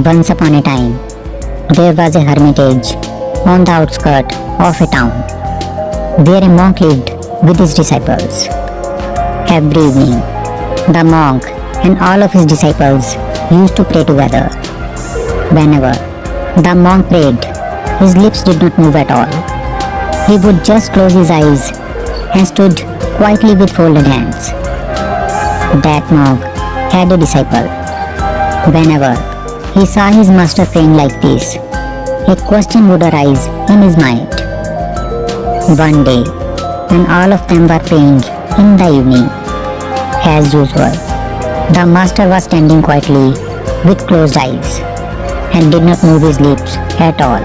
Once upon a time, there was a hermitage on the outskirts of a town. There a monk lived with his disciples. Every evening, the monk and all of his disciples used to pray together. Whenever the monk prayed, his lips did not move at all. He would just close his eyes and stood quietly with folded hands. That monk had a disciple. Whenever he saw his master praying like this, a question would arise in his mind. One day, when all of them were praying in the evening, as usual, the master was standing quietly with closed eyes and did not move his lips at all.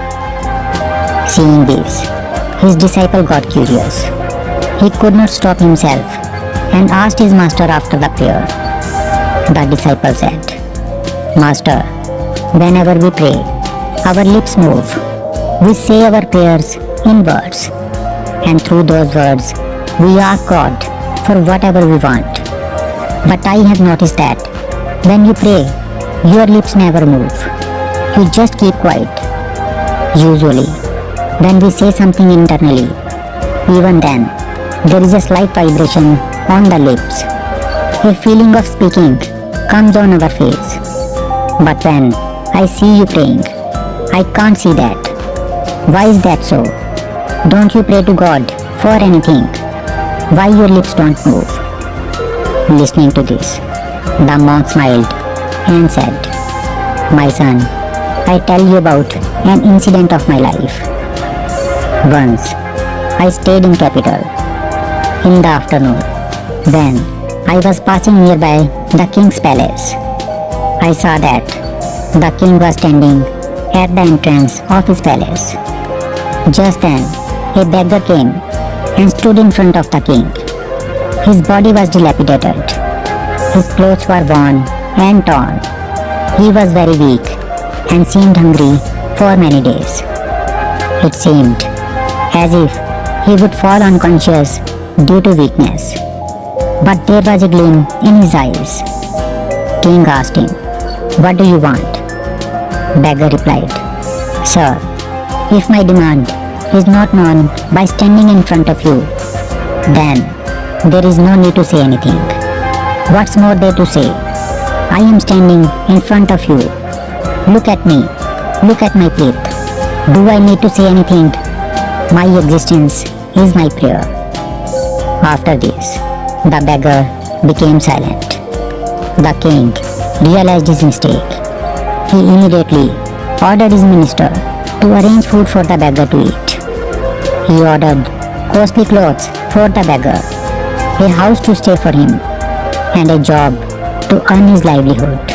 Seeing this, his disciple got curious. He could not stop himself and asked his master after the prayer. The disciple said, "Master, whenever we pray, our lips move. We say our prayers in words, and through those words, we ask God for whatever we want. But I have noticed that when you pray, your lips never move. You just keep quiet. Usually, when we say something internally, even then, there is a slight vibration on the lips. A feeling of speaking comes on our face. But when I see you praying, I can't see that. Why is that so? Don't you pray to God for anything? Why your lips don't move?" Listening to this, the monk smiled and said, "My son, I tell you about an incident of my life. Once, I stayed in capital. In the afternoon, when I was passing nearby the king's palace, I saw that the king was standing at the entrance of his palace. Just then, a beggar came and stood in front of the king. His body was dilapidated. His clothes were worn and torn. He was very weak and seemed hungry for many days. It seemed as if he would fall unconscious due to weakness. But there was a gleam in his eyes. King asked him, "What do you want?" Beggar replied, "Sir, if my demand is not known by standing in front of you, then there is no need to say anything. What's more there to say? I am standing in front of you. Look at me. Look at my plate. Do I need to say anything? My existence is my prayer." After this, the beggar became silent. The king realized his mistake. He immediately ordered his minister to arrange food for the beggar to eat. He ordered costly clothes for the beggar, a house to stay for him, and a job to earn his livelihood.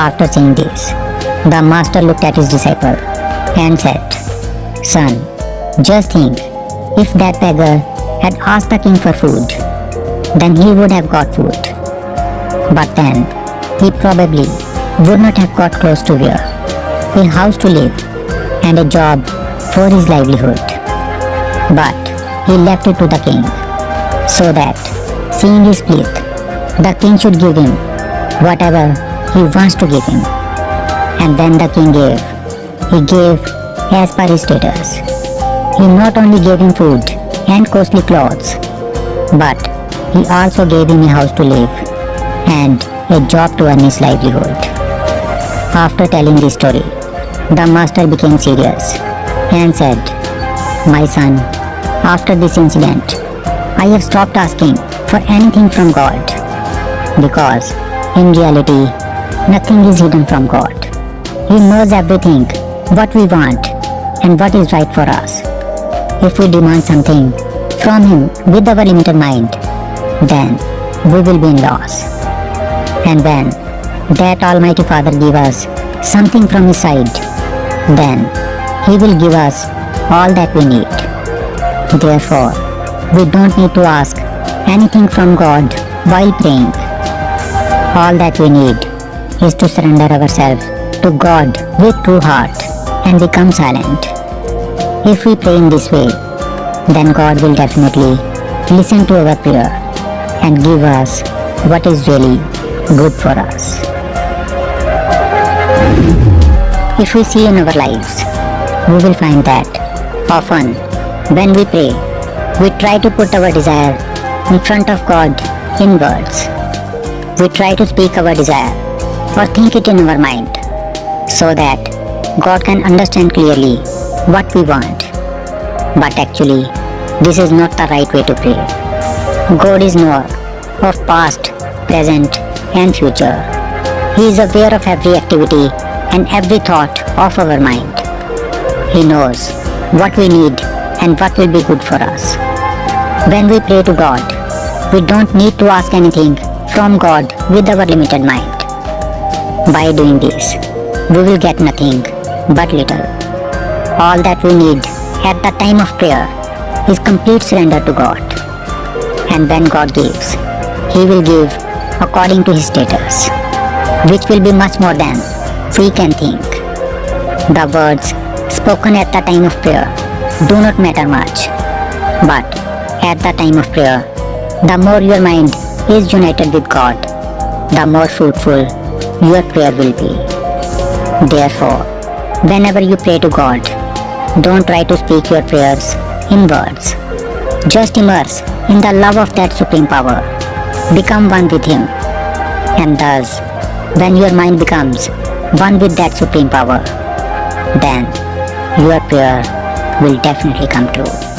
After saying this, the master looked at his disciple and said, "Son, just think, if that beggar had asked the king for food, then he would have got food. But then he probably would not have got clothes to wear, a house to live, and a job for his livelihood. But he left it to the king, so that, seeing his plate, the king should give him whatever he wants to give him. And when the king gave, he gave as per his status. He not only gave him food and costly clothes, but he also gave him a house to live and a job to earn his livelihood." After telling this story, the master became serious and said, "My son, after this incident, I have stopped asking for anything from God, because in reality, nothing is hidden from God. He knows everything, what we want and what is right for us. If we demand something from Him with our limited mind, then we will be in loss. And when that Almighty Father gives us something from His side, then He will give us all that we need. Therefore, we don't need to ask anything from God while praying. All that we need is to surrender ourselves to God with true heart and become silent. If we pray in this way, then God will definitely listen to our prayer and give us what is really good for us." If we see in our lives, we will find that often when we pray, we try to put our desire in front of God in words. We try to speak our desire or think it in our mind so that God can understand clearly what we want. But actually, this is not the right way to pray. God is knower of past, present and future. He is aware of every activity and every thought of our mind. He knows what we need and what will be good for us. When we pray to God, we don't need to ask anything from God with our limited mind. By doing this, we will get nothing but little. All that we need at the time of prayer is complete surrender to God. And when God gives, He will give according to His status, which will be much more than we can think. The words spoken at the time of prayer do not matter much, but at the time of prayer, the more your mind is united with God, the more fruitful your prayer will be. Therefore, whenever you pray to God, don't try to speak your prayers in words. Just immerse in the love of that Supreme Power. Become one with Him. And thus, when your mind becomes one with that Supreme Power, then your prayer will definitely come true.